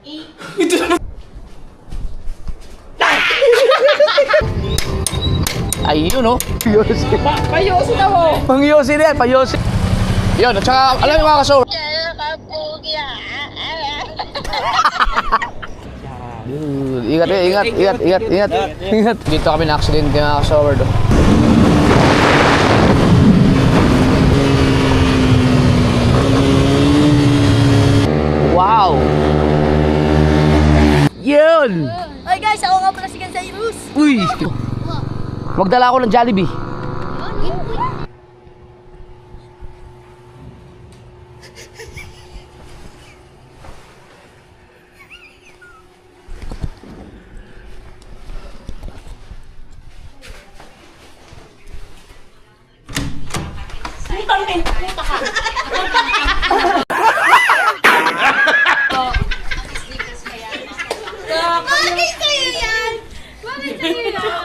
Ito na. Ayun oh. Payosi na mo. Pangyosi na yan, payosi. Yun, at saka alam mo mga kasower. Ingat, ingat. Dito kami na-accident mga kasower do. Wow! Yun! Ay guys, ako nga pala si Cyrus. Uy! Magdala ako ng Jollibee. Bakit sa'yo yan? Bakit sa'yo yan?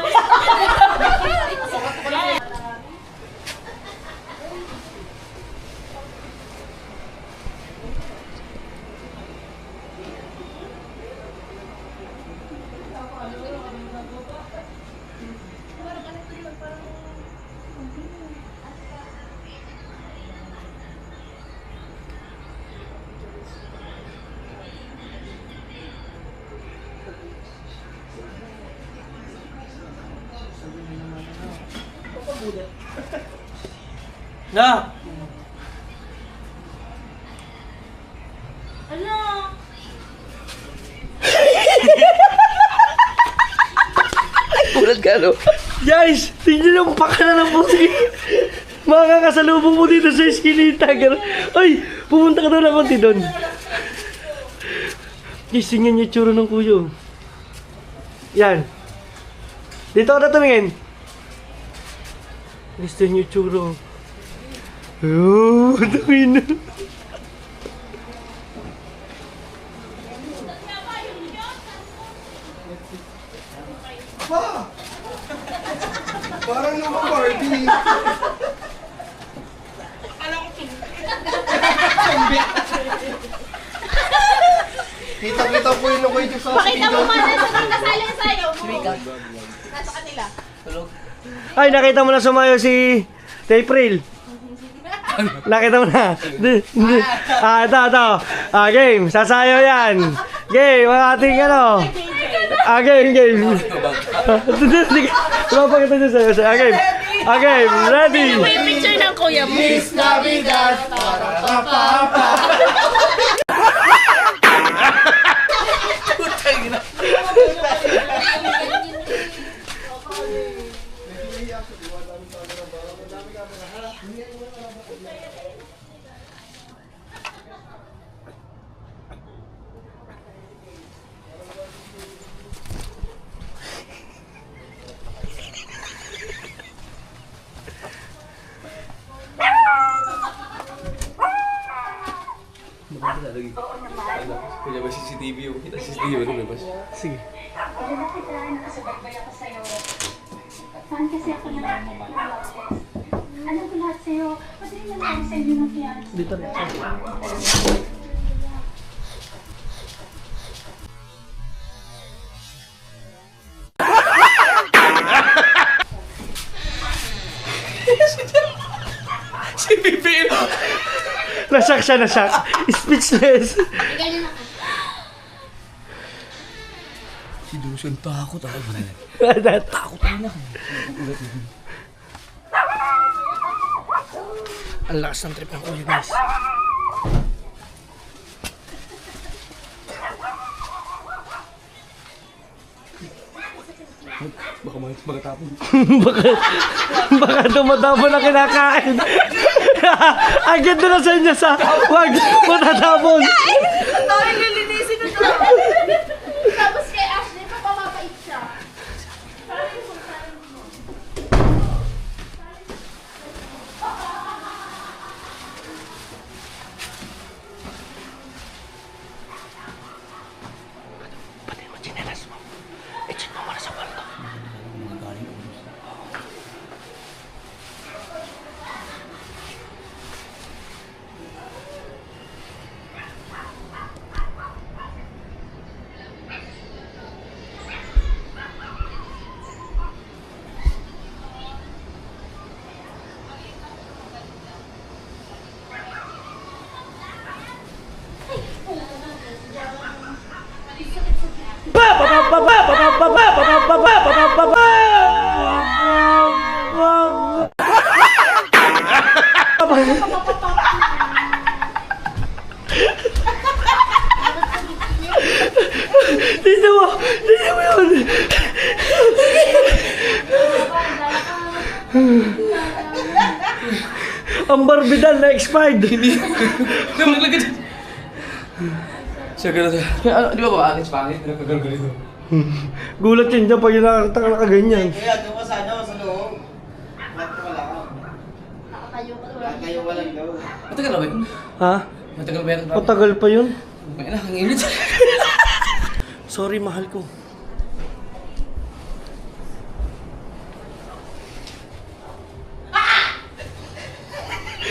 Na! Ano? Ulat ka, no? Guys, tingnan ang pakala ng puti. Makakasalubong mo dito sa eskinita. Ay, pumunta ka daw ng konti doon. Guys, tingnan niyo yung tsura ng kuyo. Yan. Dito ka na tumingin. Gusto niyo yung tsura. Oh, dami na. Parang naman Barbie. Kita-kita po yung lokoy niyo sa Pakita mo man sa kasali sa'yo mo. Nasa kanila. Ay, nakita mo na sumayo si April. Nakita mo na. Ito. Game. Sasayaw yan. Game. Mga ating ano. Game. Mapakita niyo sa'yo. Game. Game. Ready. Ano yung picture ng kuya mo? Miss Navidad, para papa. Kaya ba CCTV yung kita CCTV ano ba? Sige. Bakit nakasabay ako sa'yo? Fan kasi ako ng alam ko lahat sa'yo. Pati naman ako sa inyo ng fiancé. Dito rin. Si Bibi! Nashock siya, nashock. Speechless. Si Lucian takot ako. Takot na. Ang lakas ng trip ng kuya, guys. Baka makatapon. Baka tumatapon na kinakain. Ang ganda na sa inyo sa wag matatapon. Ay, lilinisin na ito. Tapos kay Ashley, papamapait siya. Pati mo chinelas mo. I-check mo muna sa kwarto. Tignan mo yun. Ang barbidal na expired. Siya gano'n siya. Ano, di ba ba? Alis pangit? Nagkagalgalito. Gulat yun dyan pag yung nakakita ka nakaganyan. Kaya doon ka sana sa loob. Ba't ka lang? Nakatayo ka wala. Kayo ka lang daw. Matagal na ba yun? Ha? Matagal ba yan? Matagal pa yun. May na, ang init. Sorry, mahal ko.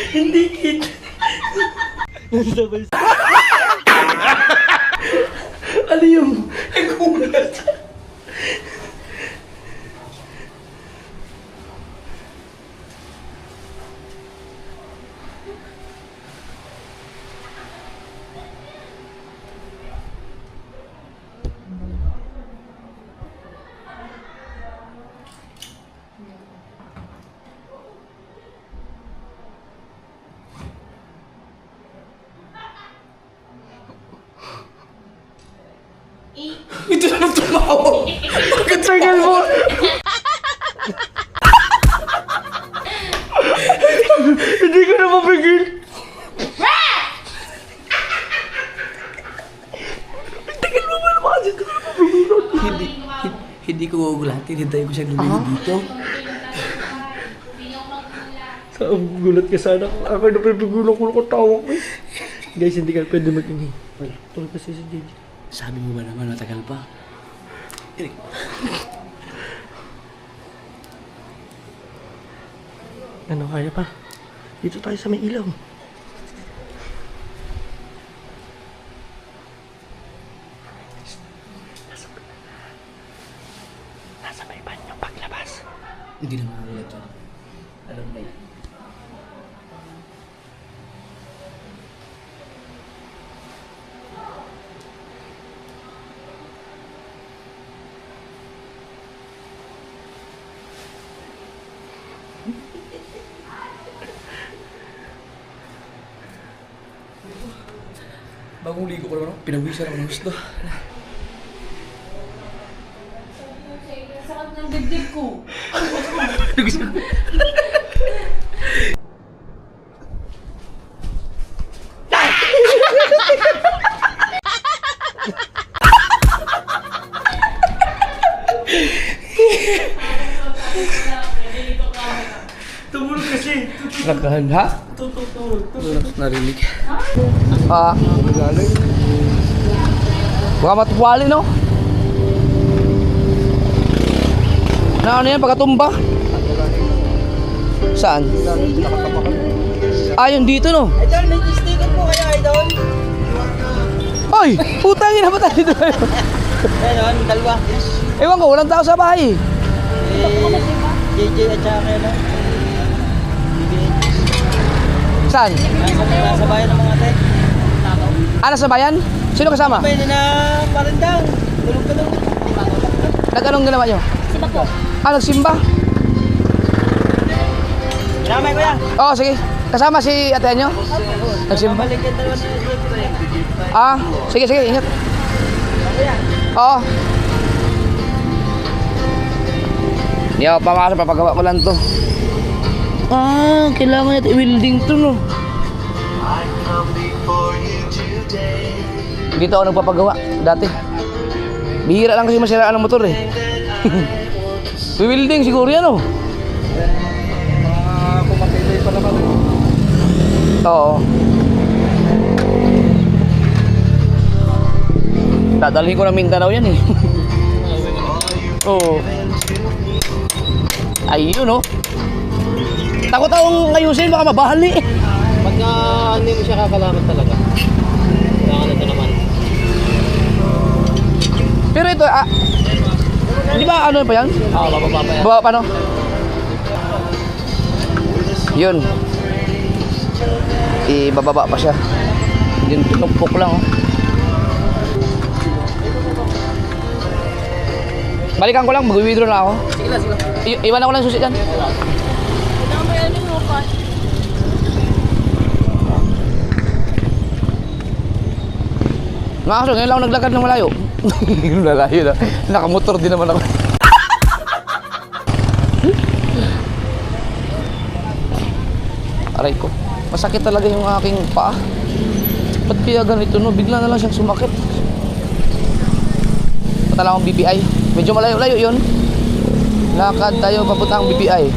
Hindi kid. Ano yung? Nagulat. Ito naman tumawa. Bakit Tagal mo. Hindi ko na mapigil. Tagal mo ba naman kasi hindi ko na mapigil. Hindi ko gugulatin. Hintayin ko siya lumilig dito. Gulat ka sana. Ako na pipigulan ko ng tawa ko eh. Guys, hindi ka pwede mag-ingay. Tulad kasi si JJ. Sabi mo ba naman matagal pa? Ano, kaya pa? Dito tayo sa may ilaw. Nasa may banyo paglabas. Hindi na makagulat yan. Alam na yan. Bagong ligo ko naman ako, pinawisan ako ng gusto. Sakit ng dibdib ko. Tumulog kasi. Nagkahan, ha? Tutulog. Narinig. Ah. Baka matuwali, no? Na ano yan, pagkatumba? Saan? Ah, yun dito, no? Idol, may sticker po kaya, Idol? Ay! Putangin na ba tayo dito? Ayun, dalawa. Ewan ko, walang tao sa bahay. JJ at saka kayo na. Saan? Nasa bayan ng mga ate. Ah, nasa bayan? Sino kasama? Pwede na parandang. Tulog-tulog. Nag-anong ginawa nyo? Simba po. Ah, nagsimba? Ginamay ko yan. Oo, sige. Kasama si ate nyo? Nagsimba? Balik yung dalawa ni JJ. Ah, sige, sige, ingat. Oo. Hindi ako pamasok, papagawa ko lang to. Ah, kailangan natin i-welding to, no? Dito ako nagpapagawa, dati. Bihira lang kasi masiraan ng motor, eh. I-welding siguro yan, oh. Kumatibay pa naman. Oo. Dadalhin ko ng Mindanao yan, eh. Oo. Ayun, oh. Takot akong ayusin, baka mabahali, eh. Pagka hindi mo siya kakalamat talaga. Kailangan ito naman. Pero ito, di ba ano pa yan? Oo, bababa pa yan. Baba pa, no? Yun. Ibababa pa siya. Yun, tumpok lang, oh. Balikan ko lang, mag-withdraw na ako. Sige lang, sige lang. Iwan ako lang susi dyan. Mga kaso, ngayon lang ako naglakad ng malayo. Malayo na. Nakamotor din naman ako. Aray ko. Masakit talaga yung aking paa. Ba't kaya ganito no? Bigla na lang siyang sumakit. Patala akong BPI. Medyo malayo-layo yun. Lakad tayo papuntang BPI.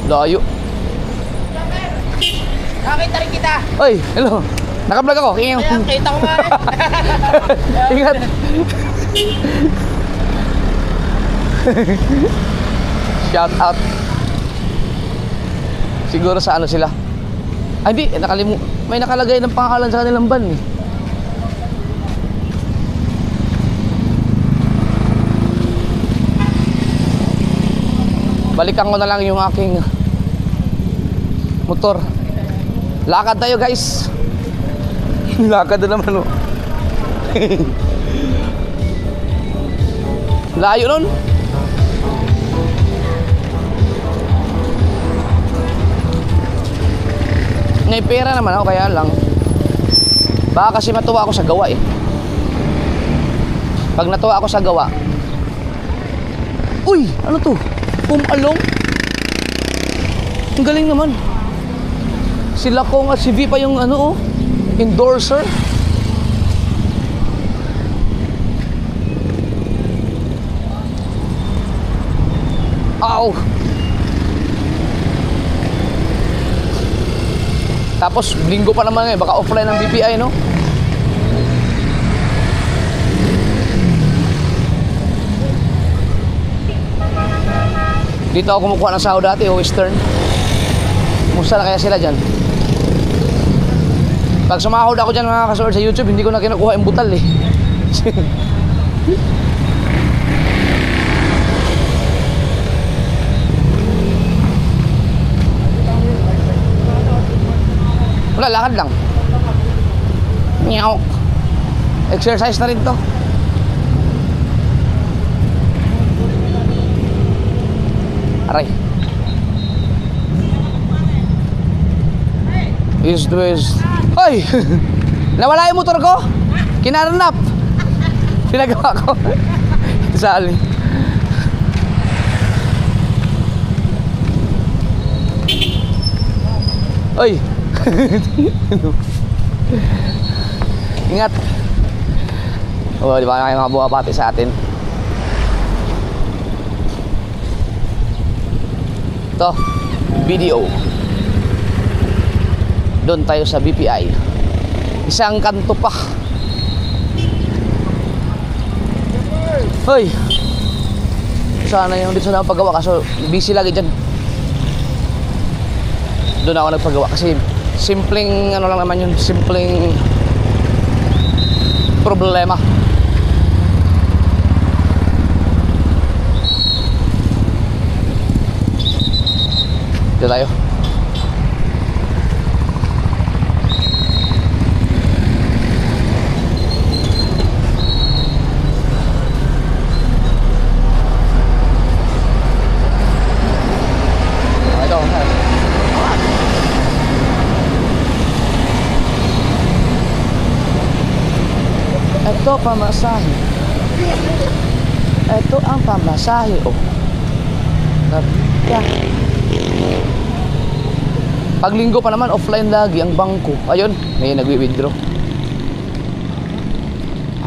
Layo. Nakita rin kita. Oy, hello. Naka-vlog ako. Kaya kita ko nga rin. Ingat. Shout out. Siguro sa ano sila. Ay, hindi. May nakalagay ng pangalan sa kanilang ban eh. Balikan ko na lang yung aking motor. Lakad tayo guys. Lakad na naman oh. Layo nun. May pera naman ako kaya lang. Baka kasi matuwa ako sa gawa eh. Pag natuwa ako sa gawa. Uy! Ano to? Pumalong? Ang galing naman. Sila Kong at si V pa yung ano oh, endorser. Ow! Tapos linggo pa naman baka offline ng BPI no? Dito ako kumukuha ng sahod dati, Western. Kumusta na kaya sila dyan? Pag sumahod ako dyan mga kasoord sa YouTube, hindi ko na kinukuha yung butal eh. Wala, lakad lang. Meow. Exercise na rin to. Aray. East to west. Hoy! Nawala yung motor ko? Kinaranap. Pinagawa ko. Sali. Hoy! Ingat. Oh, di ba mga buwabati sa atin? Ito, video. Doon tayo sa BPI. Isang kanto pa. Hoy! Sana yung dito na paggawa kaso busy lagi dyan. Doon ako nagpagawa kasi simpleng ano lang naman yun, simpleng problema. Dito tayo. Ito pamasahe. Ito ang pamasahe. Oh. Yeah. Pag linggo pa naman offline lagi ang bangko. Ayun, may nagwi-withdraw.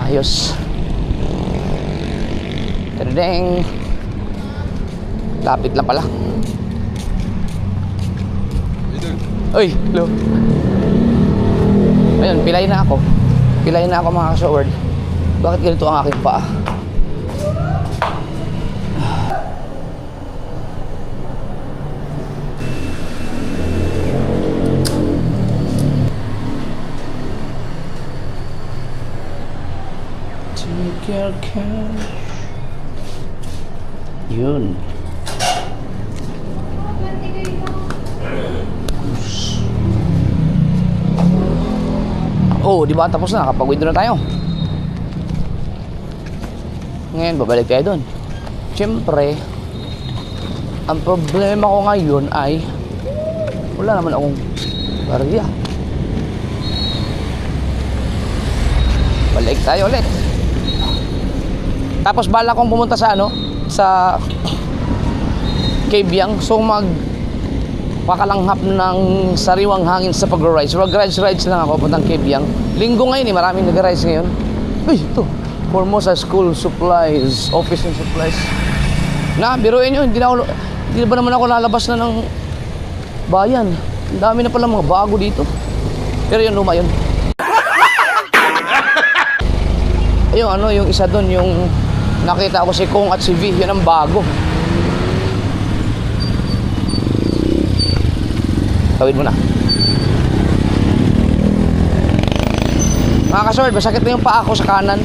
Ayos. Tadadeng. Lapit lang pala. Uy, hello. Ayun, pilay na ako. Pilay na ako mga ka-showard. Bakit ganito ang aking paa? Take your cash. Yun. Oh, di ba? Tapos na. Nakapag-withdraw na tayo. Ngayon, babalik tayo doon. Siyempre, ang problema ko ngayon ay wala naman akong barya. Balik tayo ulit. Tapos bala kong pumunta sa sa Kabyang. So pakalanghap ng sariwang hangin sa pag-rides. Rides lang ako puntang Kabyang. Linggo ngayon maraming nag-rides ngayon. Uy, ito. Formosa School Supplies, Office and Supplies. Biruin nyo, hindi ba naman ako lalabas na ng bayan. Ang dami na pala mga bago dito. Pero yun, luma yun. Yung isa doon, yung nakita ko si Kong at si V, yun ang bago. Tawid mo na. Mga kasord, masakit na yung paa ko sa kanan.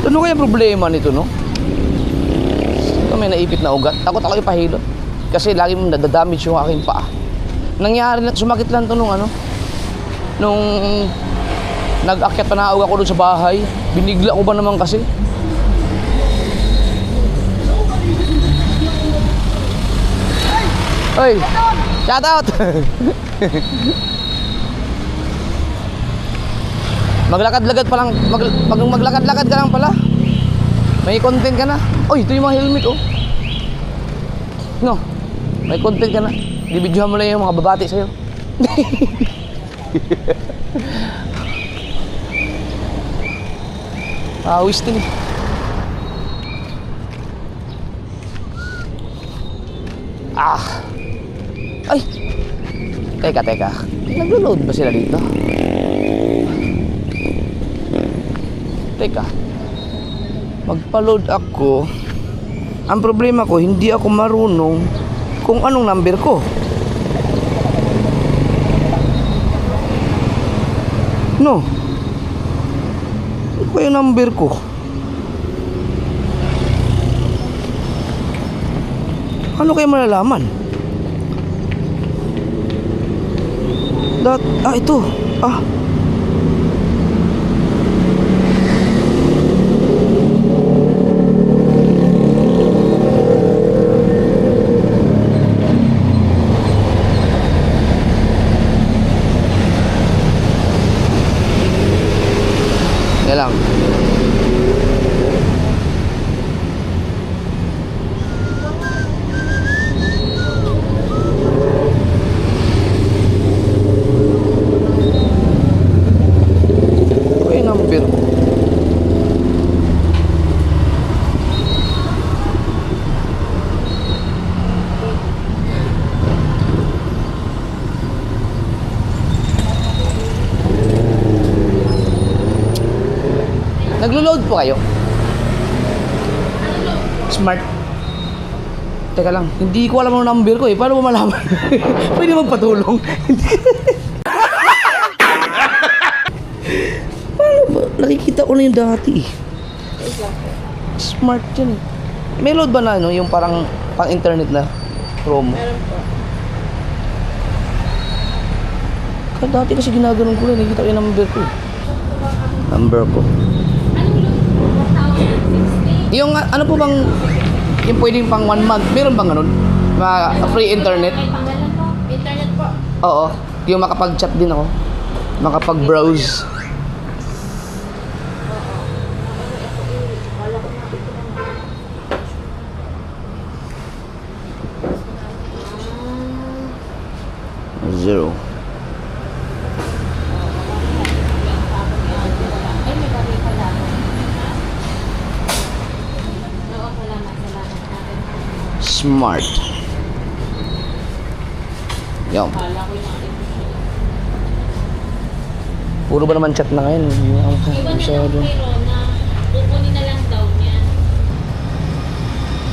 Ano kaya problema nito, no? Ito may naipit na ugat. Takot ako ipahilot. Kasi lagi mong nadadamage yung aking paa. Nangyari na, sumakit lang ito nung nag-akyat pa na ako doon sa bahay. Binigla ko ba naman kasi? Oy! Shout out! Maglakad-lagad pa lang, maglakad-lagad ka lang pala. May content ka na. Oy, ito yung mga helmet, oh. No, may content ka na. Bibidyohan mo lang yung mga babati sa'yo. Pawis din eh. Ay! Teka. Naglo-load ba sila dito? Teka. Magpa-load ako. Ang problema ko, hindi ako marunong kung anong number ko. No. Ano ba yung number ko? Ano kayo malalaman? Ito. Yan lang. Number. Naglo-load po kayo? Smart. Teka lang, hindi ko alam ang number ko eh. Paano mo malaman? Pwede magpatulong. Nakikita ko na yung dati. Smart yan. May load ba na yung parang pang-internet na promo? Meron po. Dati kasi ginaganon ko rin. Nakikita ko yung number ko. Number ko. Yung ano po bang yung pwedeng pang 1 month? Meron bang ganun? Free internet? Internet po. Oo. Yung makapag-chat din ako. Makapag-browse. Zero. Smart. Yan. Puro ba naman chat na ngayon? Iba na lang pero na kukunin na lang daw niya.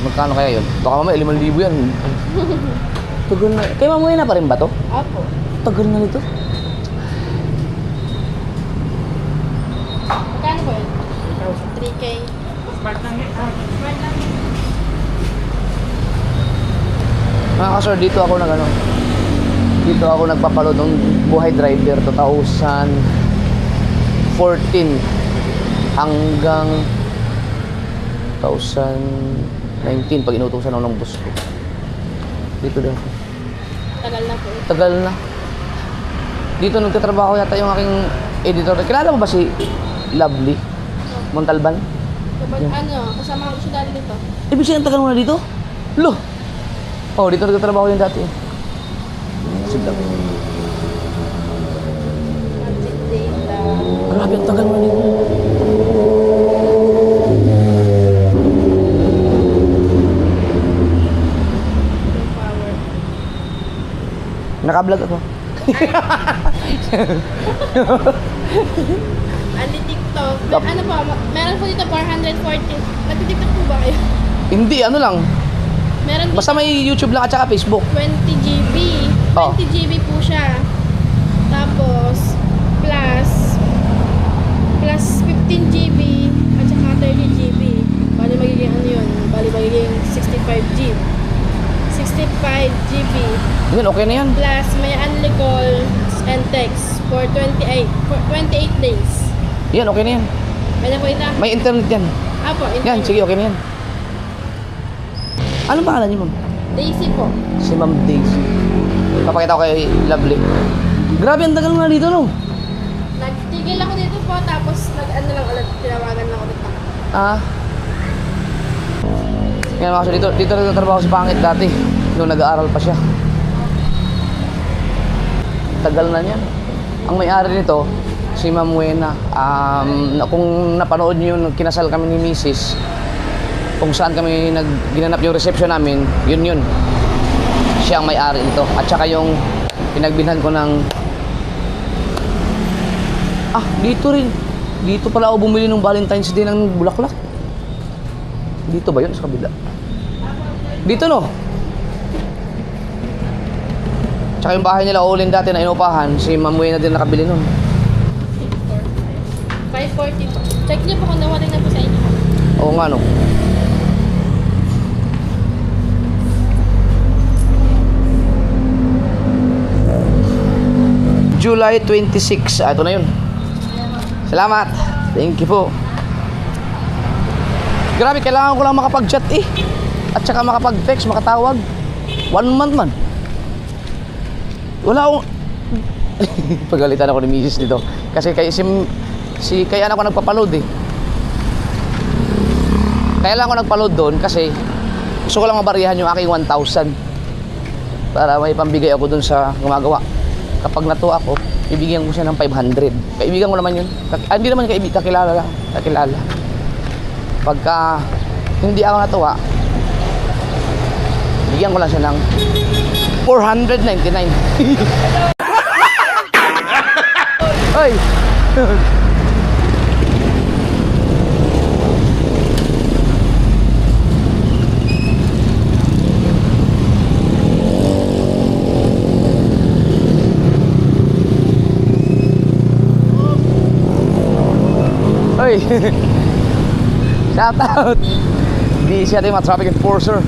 Magkano kaya yun? Baka mamaya 5,000 yan. Tagal na. Kaya mamuhay na pa rin ba to? Apo. Tagal na nito. Magkano po yun? 3K. Smart lang yun. Smart lang yun. Mga kasor, dito ako nagpapaload ng Buhay Driver 2000 2014 hanggang 2019 pag inutusan ako ng boss ko. Dito daw. Tagal na po. Tagal na. Dito nagtatrabaho yata yung aking editor. Kilala mo ba si Lovely Montalban? Kapag kasama ko siya dali dito. Ibig sabihin, tagal mo na dito? Lo! Oh, dito nagtatrabaho yun dati. Si Lovely. Magic data. Grabe, ang tagal mo na dito. Power. Naka-vlog ako. Ali TikTok. Ano po, meron po dito 440. Nag-TikTok po ba kayo? Hindi, ano lang. Meron dito Basta may YouTube lang at saka Facebook. 20 GB. 20 Oh. GB po siya. Tapos, plus 15 GB at saka 30 GB. Bali magiging ano yun? Bali magiging 65 GB. 65 GB. Yan, okay na yan. Plus may only calls and text for 28 days. Yan, okay na yan. Kaya po ito. May internet yan. Apo, Yan, sige, okay na yan. Anong pangalan niyo, ma'am? Daisy po. Si Ma'am Daisy. Papakita ko kay Lovely. Grabe, ang tagal mo na dito, no? Nagtigil ako dito po, tapos nag-ano lang ulit, tinawagan lang ulit ako. Ah. Yan mga dito nagtatrabaho si Pangit dati nung nag-aaral pa siya. Tagal na niyan. Ang may-ari nito si Ma'am Wena. Kung napanood niyo yung kinasal kami ni Mrs. Kung saan kami ginanap yung reception namin, yun. Siya ang may-ari nito. At saka yung pinagbilhan ko ng dito rin. Dito pala ako bumili ng Valentine's Day ng bulaklak. Dito ba yun? Sa kabila? Dito, no? Tsaka yung bahay nila Olin dati na inupahan, si Ma'am Wena din nakabili nun. 540 po. Check niyo po kung nawarin na po sa inyo. Oo nga, no? July 26. Ito na yun. Salamat. Thank you po. Grabe, kailangan ko lang makapag-chat eh. At saka makapag-text, makatawag. 1 month man. Wala akong... Pagalitan ako ni Mrs. dito. Kasi kaya ako nagpapaload eh. Kaya lang ako nagpaload doon kasi gusto ko lang mabarihan yung aking 1,000 para may pambigay ako doon sa gumagawa. Kapag natuwa ako, ibigyan ko siya ng 500. Kaibigan ko naman yun. Hindi naman kakilala. Pagka hindi ako natuwa, bigyan ko lang siya ng 499. Ay! Ay! Shout out! Di siya din mga traffic enforcer.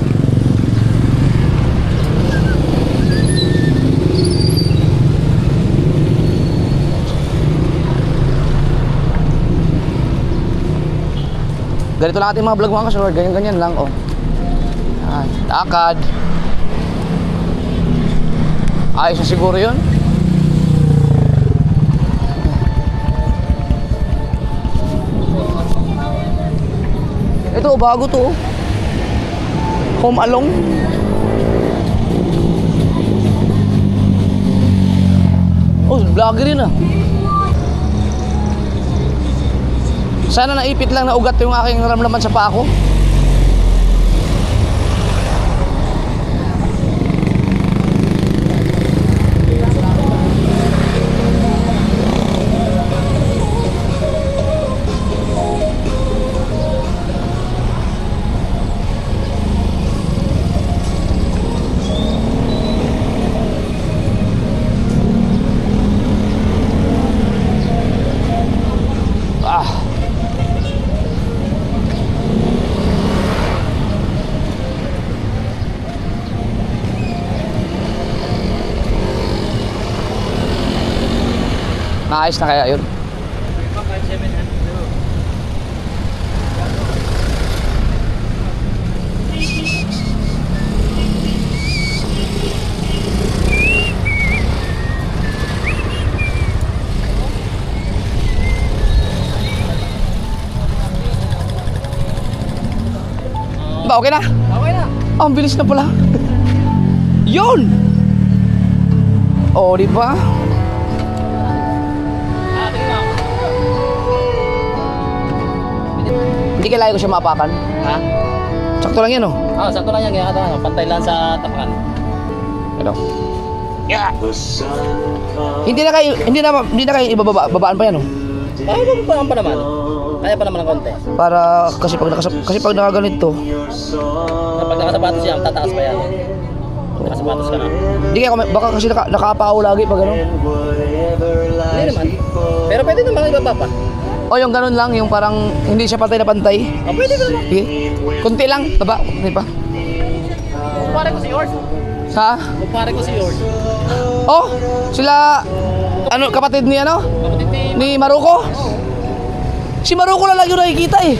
Ganito lang ating mga vlog mga kasunod. Ganyan-ganyan lang, oh. Yan. Lakad. Ayos na siguro yun. Ito, bago to. Home Along. Oh, vlogger yun ah. Sana naipit lang na ugat yung aking naramdaman sa paa ko. Naayos na kaya yun? Ba, okay na? Okay na. Oh, ang bilis na pala. Yun! Oh, di ba? Tingnan. Hindi kailangan ko siya maapakan. Ha? Sakto lang yan, oh. Sakto lang yan. Kaya pantay lang sa tapakan. Ano? Hindi na kayo babaan pa yan, oh. Kaya pa naman. Kaya pa naman ng konti. Para kasi pag nakaganito, Kapag nakasapatos yan, tataas pa yan. Nakasapatos ka na. hindi kaya baka kasi nakaapaw lagi pag ano. Hindi naman. Pero pwede naman ibaba pa. O yung ganun lang, yung parang hindi siya pantay na pantay. Pwede ka naman. Sige. Kunti lang, baba, kunti pa. Kumpare ko si yours. Ha? Kumpare ko si yours. Oh, sila ano kapatid ni ano? Kapatid ni... Ni Maruko? Si Maruko lang lagi yung nakikita eh.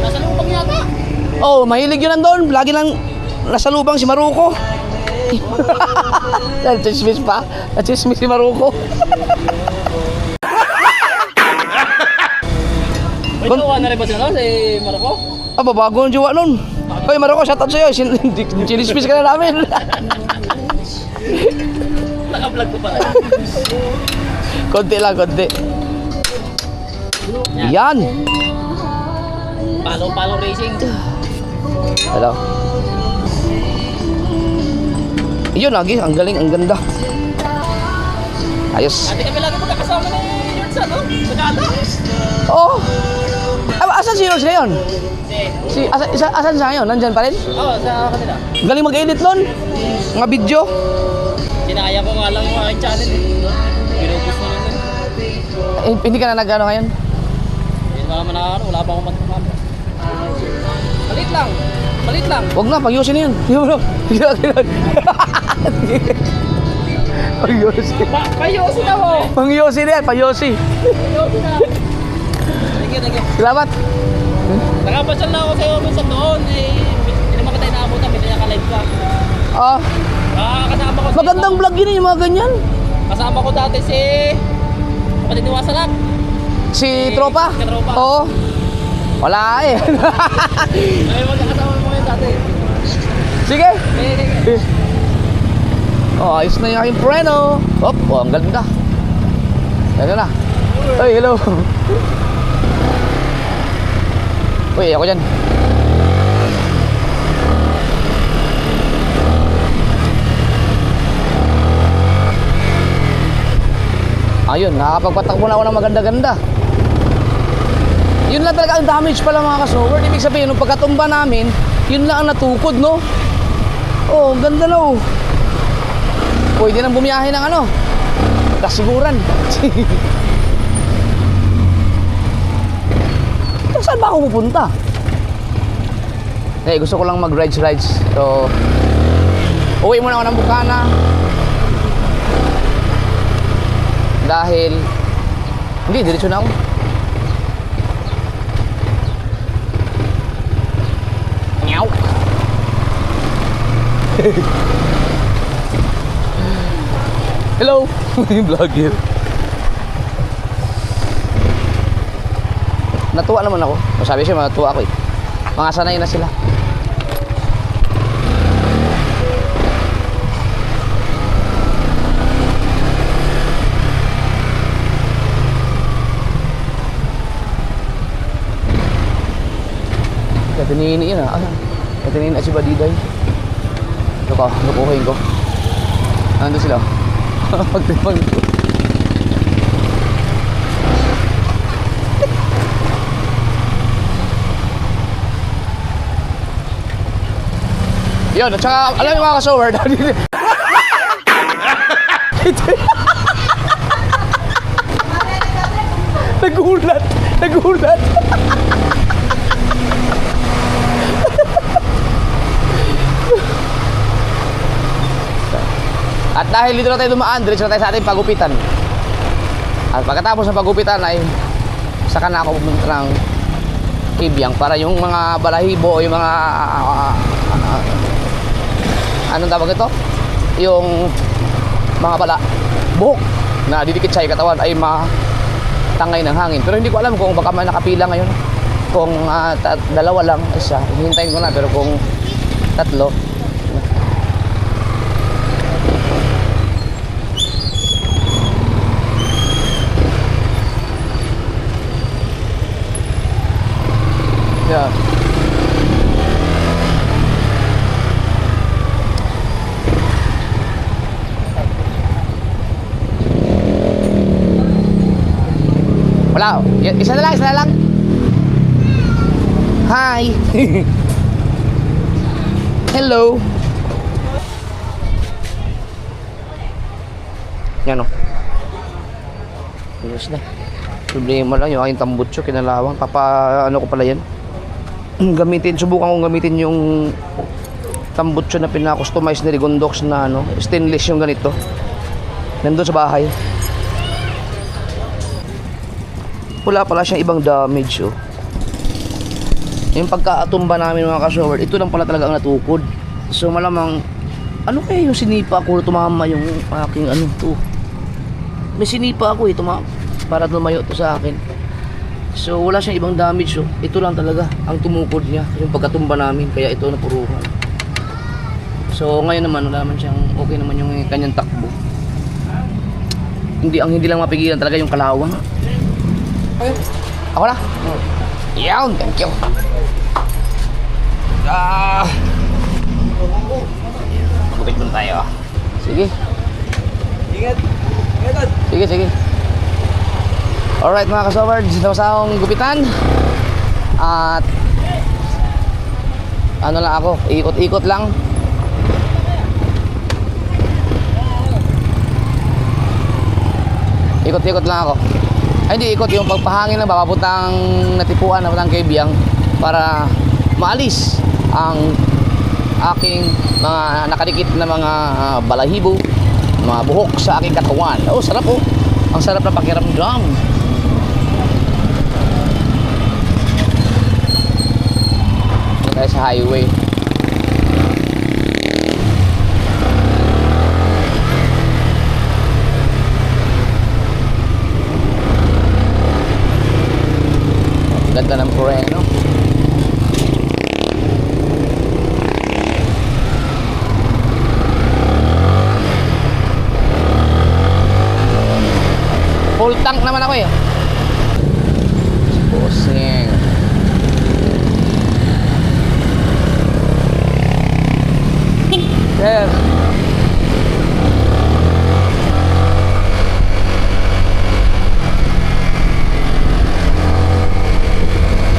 Nasa lupang yata. Oh, mahilig yun nandun. Lagi lang nasa lubang si Maruko. Chismis pa. Chismis si Maruko. May jowa na rin ba sila si Marco? Ah, bago ang jowa nun. Hoy, Maruko, shoutout sa'yo. Chismis ka na namin. Naka-vlog ko pala. Konti lang, konti. Yan. Palo racing. Hello. Yun, lagi. Ang galing, ang ganda. Ayos. Ate kami lagi magkakasama ni Yurtsa, no? Sagada. Oh. Asan si Yours ngayon? Asan siya ngayon? Nandyan pa rin? Oo, sa kanila. Galing mag-edit nun. Mga video. Sinaya ko nga lang yung aking channel eh. Binubus na lang din. Hindi ka na nag-ano ngayon? Hindi pa naman na wala pa akong magkakamera. Malit lang. Huwag na, pag-yosin na yun. Hindi mo na. Hindi na ganun. Pag-yosi. Payosin ako! Pang-yosi na yan, pag-yosi. Payosin na! Thank you. Salamat. Nakapasyal na ako sa'yo minsan doon eh. Hindi naman kita inaabutan, hindi naka-live ka. Ah, Kasama ko magandang vlog yun yung mga ganyan. Kasama ko dati si... Kapatid ni Wasalak. Si Tropa? Si Tropa. Oo. Wala eh. Ay, magkakasama mo yun dati. Sige. Sige. Oh, ayos na yung aking preno. Oh, ang ganda. Ganda na. Hey, hello. Uy, ako dyan. Ayun, nakakapagpatakbo na ako ng maganda-ganda. Yun lang talaga ang damage pala mga kasoward. Ibig sabihin, nung pagkatumba namin, yun lang ang natukod, no? Oh, ang ganda na oh. Pwede nang bumiyahe ng ano, kasiguran. Saan ba ako pupunta? Eh, gusto ko lang mag-rides. So, uwi muna ako ng Bukana. Dahil, hindi, diretso na ako. Meow. Hello, vlogger. Natuwa naman ako. Sabi siya, matuwa ako eh. Mga sanay na sila. Katinini yun ah. Katinini na si Badiday. Ito ka, lukuhin ko. Nandun sila. Pagtipang ko. Yun, at saka alam niyo mga kasoward. Nagulat. At dahil dito na tayo dumaan, diretso na tayo sa ating pagupitan. At pagkatapos ng pagupitan ay saka na ako pumunta ng Kibyang para yung mga balahibo o yung mga anong tawag ito? Yung mga buhok na didikit sa katawan ay matangay ng hangin. Pero hindi ko alam kung baka may nakapila ngayon. Kung dalawa lang, isa, hihintayin ko na. Pero kung tatlo, yeah. Wala. Isa na lang. Hi. Hello. Yan o. Ayos na. Problema lang yung aking tambutso, kinalawang. Ano ko pala yan. Subukan kong gamitin yung tambutso na pina-customize ni Rigondox na stainless yung ganito. Nandun sa bahay. Wala pala siyang ibang damage oh. Yung pagkaatumba namin mga kashower, ito lang pala talaga ang natukod. So malamang ano kaya yung sinipa ko tumama yung aking to. May sinipa ako para tumayo to sa akin. So wala siyang ibang damage oh. Ito lang talaga ang tumukod niya, yung pagkatumba namin, kaya ito napuruhan. So ngayon naman wala naman siyang okay naman yung kanyang takbo. Hindi lang mapigilan talaga yung kalawang. Ako na. Yan, thank you. Magupit muna tayo. Sige. Ingat. Sige. Alright mga kasoward, dito sa akong gupitan. At ano lang ako, ikot-ikot lang. Ikot-ikot lang ako. Ay hindi ikot, yung pagpahangin na papuntang natipuan na papuntang Kibyang para maalis ang aking mga nakadikit na mga balahibo, mga buhok sa aking katawan. Oh, sarap oh. Ang sarap na pakiramdam. Ito tayo sa highway. Ganda ng preno. Full tank naman ako eh. Bossing. Yes.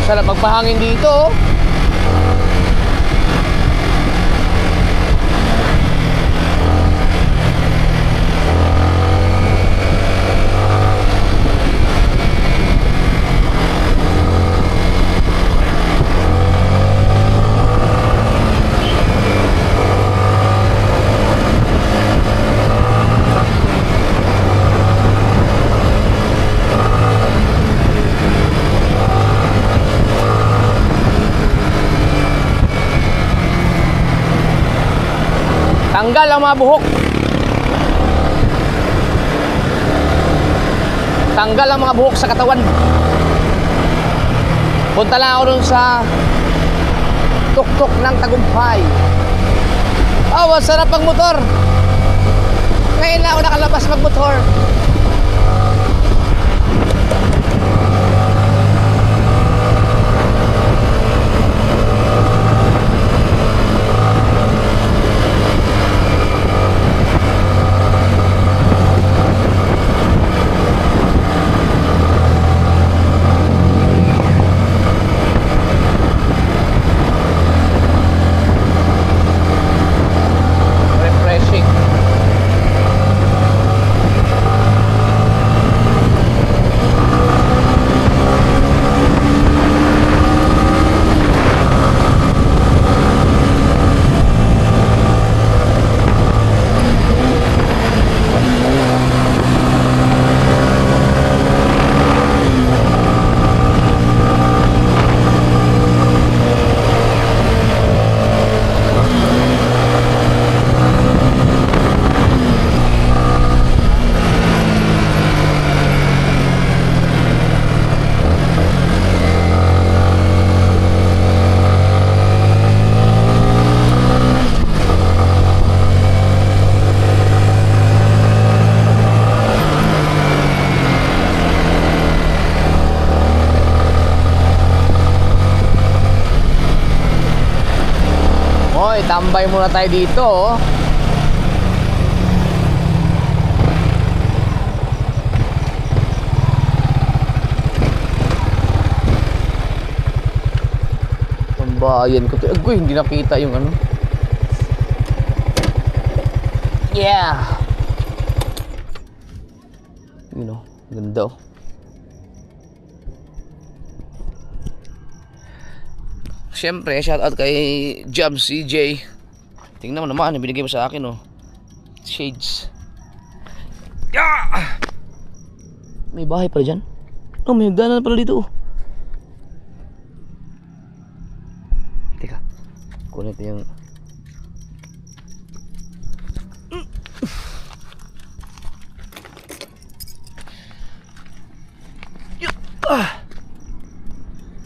Sarap magpahangin dito oh. Tanggal ang mga buhok. Tanggal ang mga buhok sa katawan. Punta lang ako dun sa tuktok ng Tagumpay. Oh, sarap ang motor. Ngayon na ako nakalabas magmotor. tambay muna tayo dito. Oh. Tambayan ko to. Agoy, hindi nakita yung ano. Yeah. You know, ganda oh. Siyempre, shoutout kay Jam CJ. Tingnan mo naman, binigay mo sa akin oh. Shades. Yeah! May bahay pala dyan. Oh, may hagdanan pala dito oh. Teka, kunin ito yung...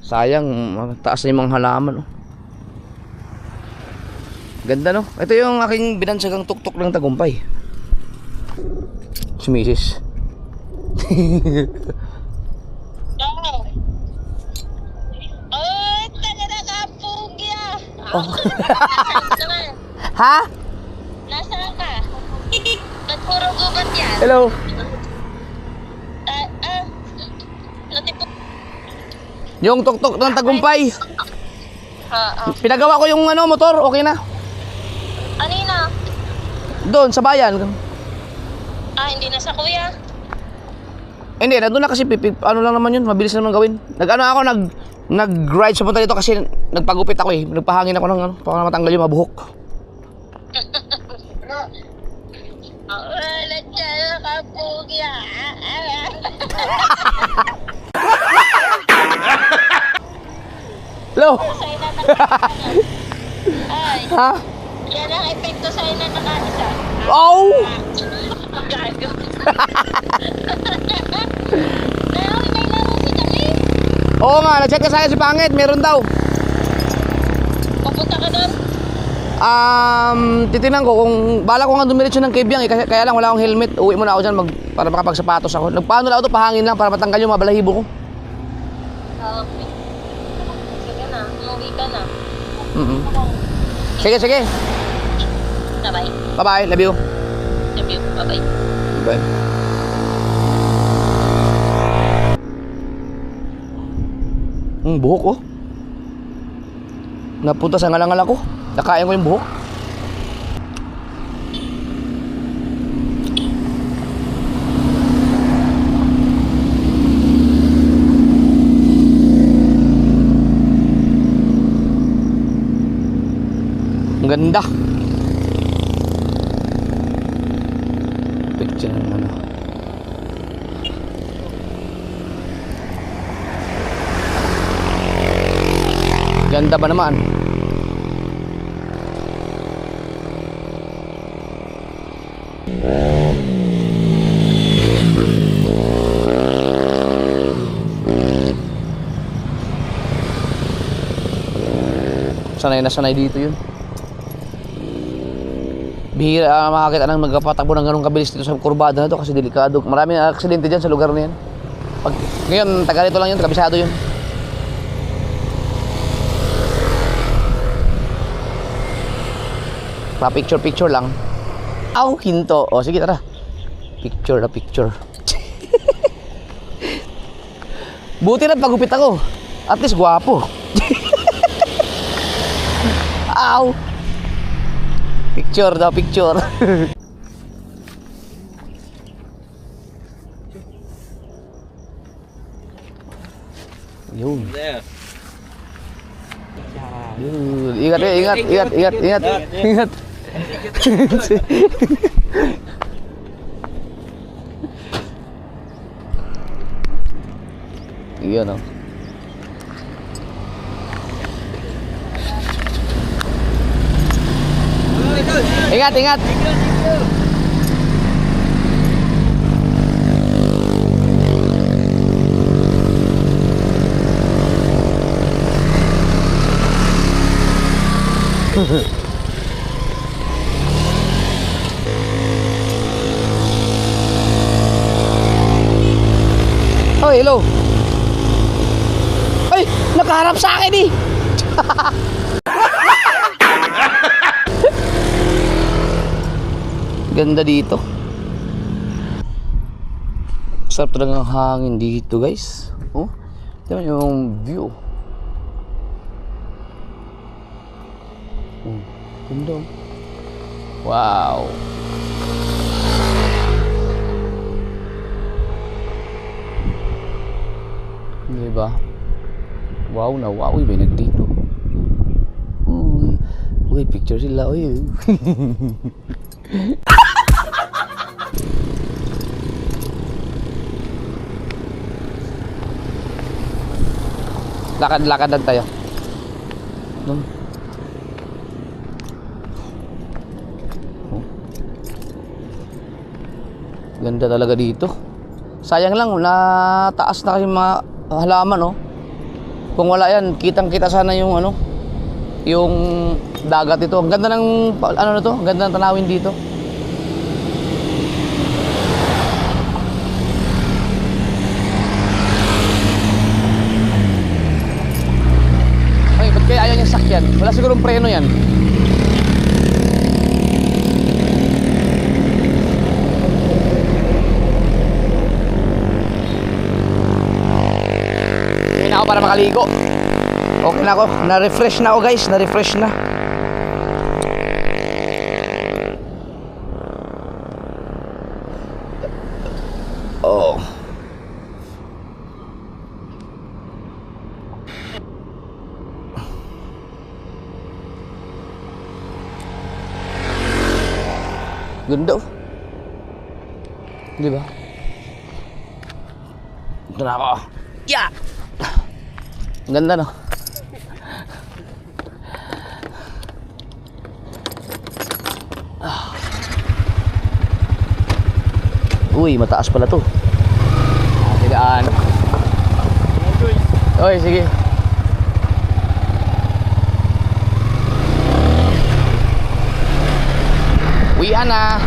Sayang, taas na yung mga halaman oh. Ganda no. Ito yung aking binansagang tuktok ng tagumpay. Si Mrs. Oh, talaga ka, pugya. Oh. Ha? Nasaan ka? Ba't puro gubat yan? Hello. Natipok. Yung tuktok ng tagumpay. Oo. Pinagawa ko yung ano, motor, okay na. Anina? Doon sa bayan. Hindi na sa kuya. Hindi, nandun na kasi ano lang naman yun, mabilis naman gawin. Nag-ano ako, nag-ride sa punta dito kasi nagpagupit ako eh. Nagpahangin ako ng ano, para matanggal yung mabuhok. Talaga ka, pugya. Hello? Sa'yo na nakaisa. Ay, Ha? yan ang epekto sa'yo na nakaisa. Oh! Gago. Pero may laro si Dami. Oo nga, nag-chat ka sa akin si Pangit, meron daw. Papunta ka doon? Titingnan ko kung bala ko nga dumiretso ng Kebyang eh, kaya lang wala akong helmet. Uwi muna ako dyan para makapagsapatos ako. Nagpaano lang ako to, pahangin lang para matanggal yung mga balahibo ko. Okay. Sige na, umuwi ka na. Sige, sige. Bye-bye. Bye-bye, love you. Love you. Bye-bye. Bye. Buhok oh. Napunta sa ngalangal ako. Nakain ko yung buhok. Ang ganda. Picture ng ano. Ganda ba naman? Sanay na sanay dito yun. Bihira makakita ng magpatakbo ng ganong kabilis dito sa kurbada na to kasi delikado. Maraming aksidente dyan sa lugar na yan. Ngayon, taga rito lang yun, kabisado yun. Pa-picture lang. Aw, hinto. O, sige, tara. Picture na picture. Buti na pagupit ako. At least gwapo. Aw. Picture daw, picture. Yun. There. Yun. Ingat, ingat. Yun oh. Ingat. Oh, hello. Ay, nakaharap sa akin eh. Ganda dito. Sarap talaga ng hangin dito, guys. Oh, tingnan yung view. Ganda. Wow. Diba? Wow na wow. Uy, may nagdito. Uy, picture sila. Uy. Lakad-lakadan tayo. No? Ganda talaga dito. Sayang lang, nataas na kasi mga halaman, no? Kung wala yan, kitang-kita sana yung ano, yung dagat ito. Ang ganda ng, ano na to, ang ganda ng tanawin dito. Ay, ba't kaya ayaw niya sakyan? Wala sigurong preno yan. Hindi na ako para makaligo. Okay na ako. Na-refresh na ako, guys. Na-refresh na. Oh. Ganda, oh. Di ba? Ito na ako. Yeah! Ganda, no? Uy, mataas pala to. Tigaan. Oy, sige. Uwian na.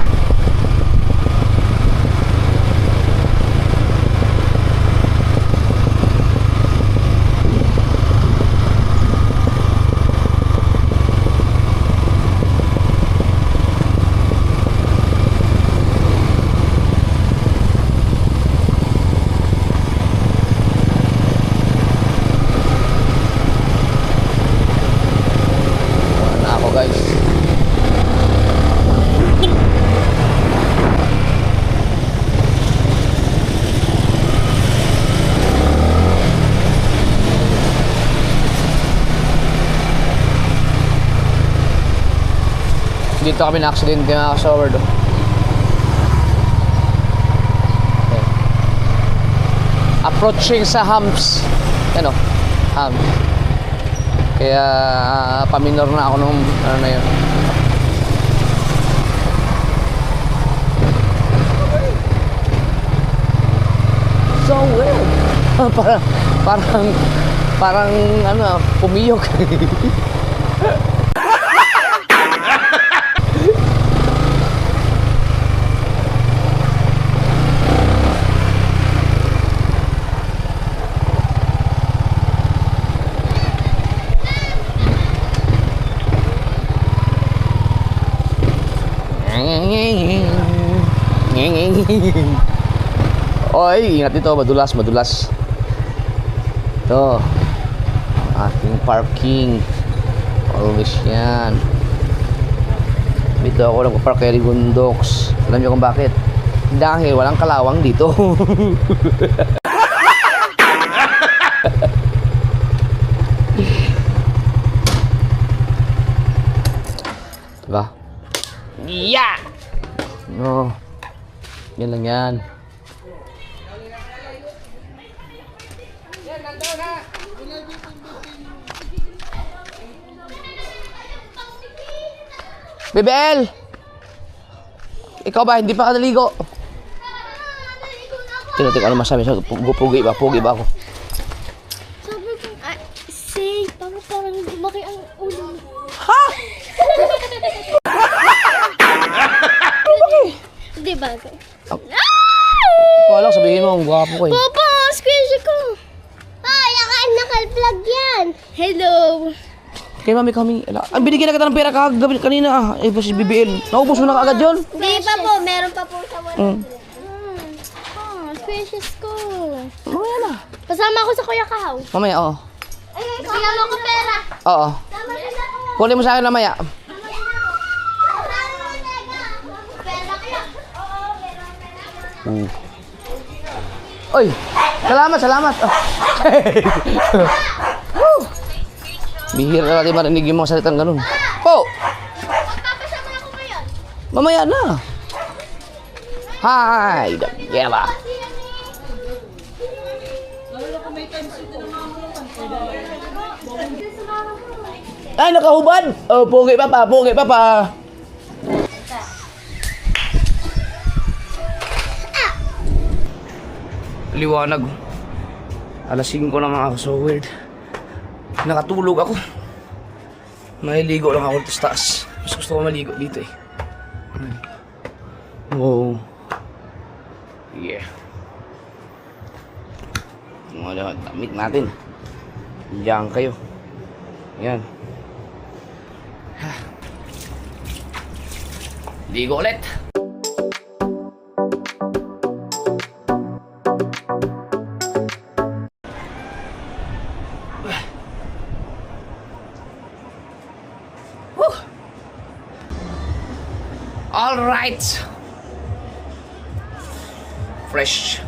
Dito kami na-accident mga kasaward. Okay. Approaching sa humps. Ano? Humps. Kaya paminor na ako nung ano na yun. So weird. parang ano, pumiyok. Oy, ingat dito, madulas. Ito ating parking. Always yan. Dito ako nagpa-park kay Rigundox. Alam niyo kung bakit? Dahil walang kalawang dito. Diba? Yeah! No. Yan lang yan. Bebel! Ikaw ba? Hindi pa ka naligo? Tinatik ano masabi sa pugi ba? Pugi ba ako? Sabi ko, say, parang lumaki ang ulo mo. Ha? Di ba? Ikaw lang, sabihin mo, ang gwapo ko eh. Papa, squishy ko. Ay, naka-vlog yan. Hello. Kay mami kami. Ang binigyan na kita ng pera kagabi kanina. Eh, si BBL. Naubos mo na kaagad yun? Hindi pa po, meron pa po sa wala. Precious ko. Mamaya na. Kasama ko sa Kuya Kahaw. Mamaya, oo. Bigyan mo ko pera. Oo. Tama na ako. Kunin mo sa akin mamaya. Pera ko. Oo, meron. Oy, salamat. Oh. Woo! Bihira natin marinig yung mga salitang ganun. Po! Magpapasama ako ngayon. Mamaya na. Hi, Daniela. Ay, nakahubad. Oh, pogi pa pa. Liwanag. Alas 5 na mga so weird. Nakatulog ako. Maliligo lang ako sa taas. Mas gusto ko maligo dito eh. Wow. Yeah. Mga damit natin. Diyan kayo. Yan. Ligo ulit. All right. Fresh.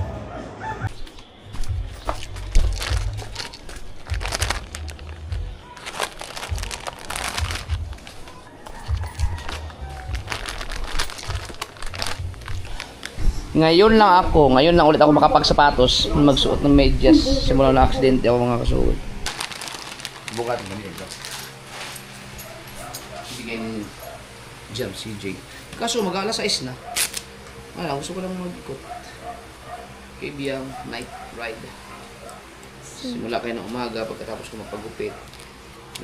Ngayon lang ulit ako makapagsapatos, magsuot ng medyas simula na aksidente ako mga kasuot. Bukat ng ganito. Bigay ni Jam CJ. Kaso mag-alas 6 na. Gusto ko lang mag-ikot. Kibiyang night ride. Simula kayo ng umaga pagkatapos ko magpagupit.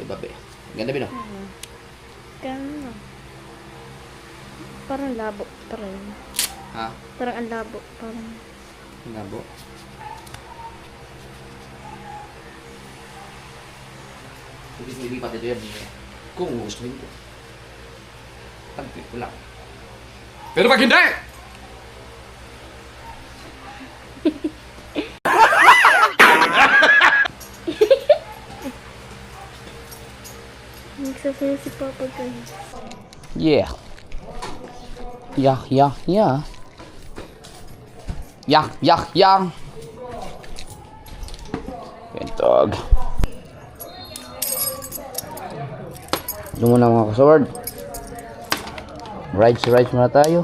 May babe. Ganda ba no? Ganda. Parang labo. Parang Ha? ang labo. Parang Labo. Hindi pa dito yan. Kung gusto nito. Tagpit ko lang. Pero pag hindi! nagsasayo si Papa guys. Yeah. Yeah. Pentog. Doon muna mga kasword. Rides muna tayo.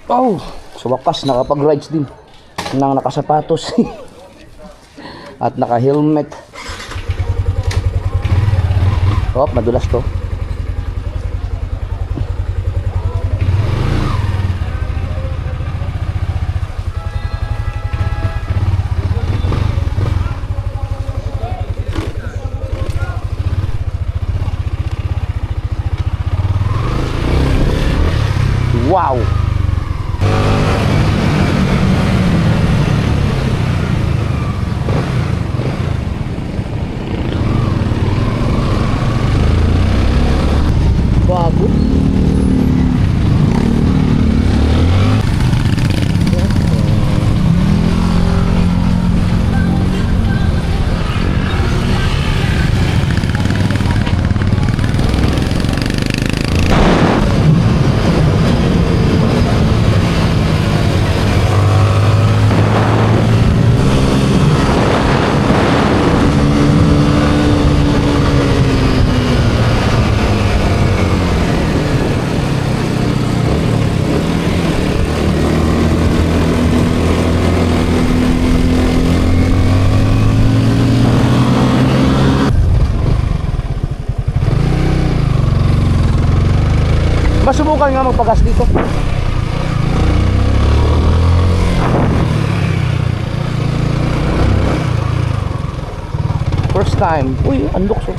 Oh, sa wakas nakapag-rides din. Nang nakasapatos. At naka-helmet. Oh, madulas to. Wow! Bago. Masubukan nga magpagas dito. First time. Uy, ang lukso.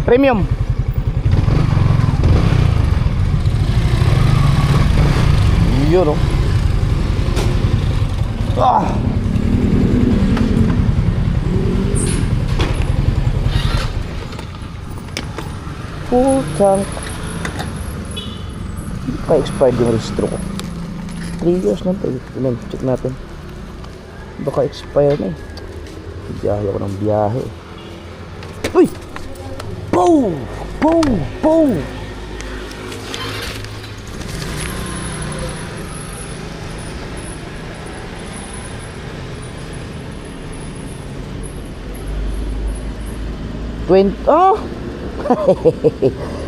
Premium. Yun, oh. Ah! Full tank. Pa-expired yung registro ko. 3 years na ito. Tignan, check natin. Baka expire na eh. Biyahe ako ng biyahe. Uy! Boom! Boom! Boom! Oh!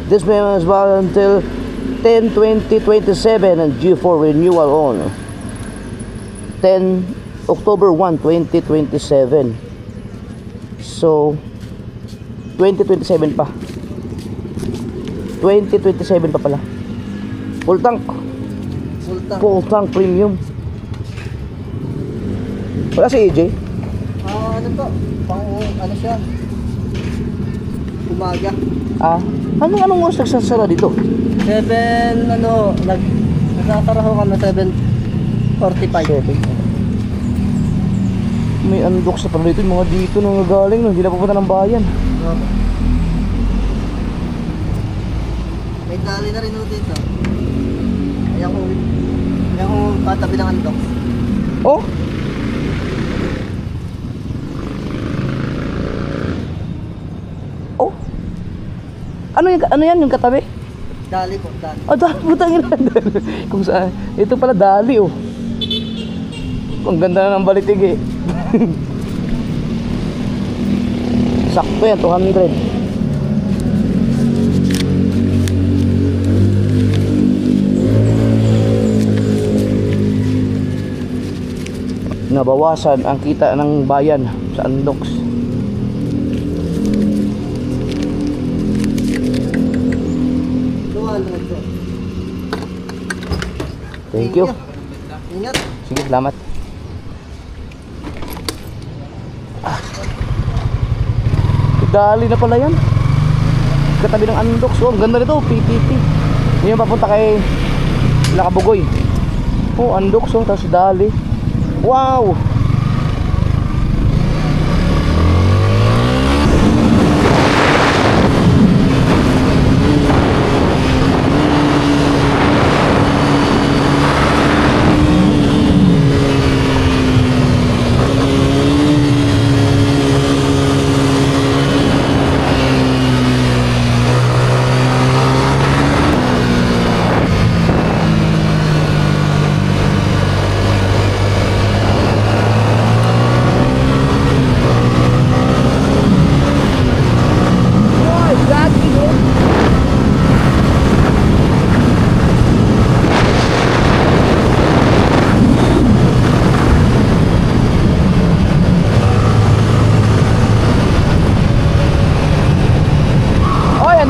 This payment is valid until 10/20/27 and due for renewal on 10 October 1, 2027. So 2027 pa. 2027 pa pala. Full tank. Full tank premium. Wala si AJ? Ano to? Ano siya? Umaga. Anong oras nagsasara dito? 7, nagtataraho kami 7:45. May undock sa pala dito. Yung mga dito nung nagaling, no? Hindi na pupunta ng bayan. May dali na rin dito. Ayan kong katabi ng andok. Oh? Oh? Ano yan yung katabi? Dali po, dali. Dali, putang ina. Kung saan. Ito pala dali, oh. Ang ganda na ng balitig, eh. Sakto yan, 200. Nabawasan ang kita ng bayan sa Andox. Thank you. Ingat. Sige, salamat. Dali na pala yan. Katabi ng Andox. Oh, ang ganda nito, PPP. Yun yung papunta kay Lakabugoy. Oh, Andox, oh, tapos dali. Wow!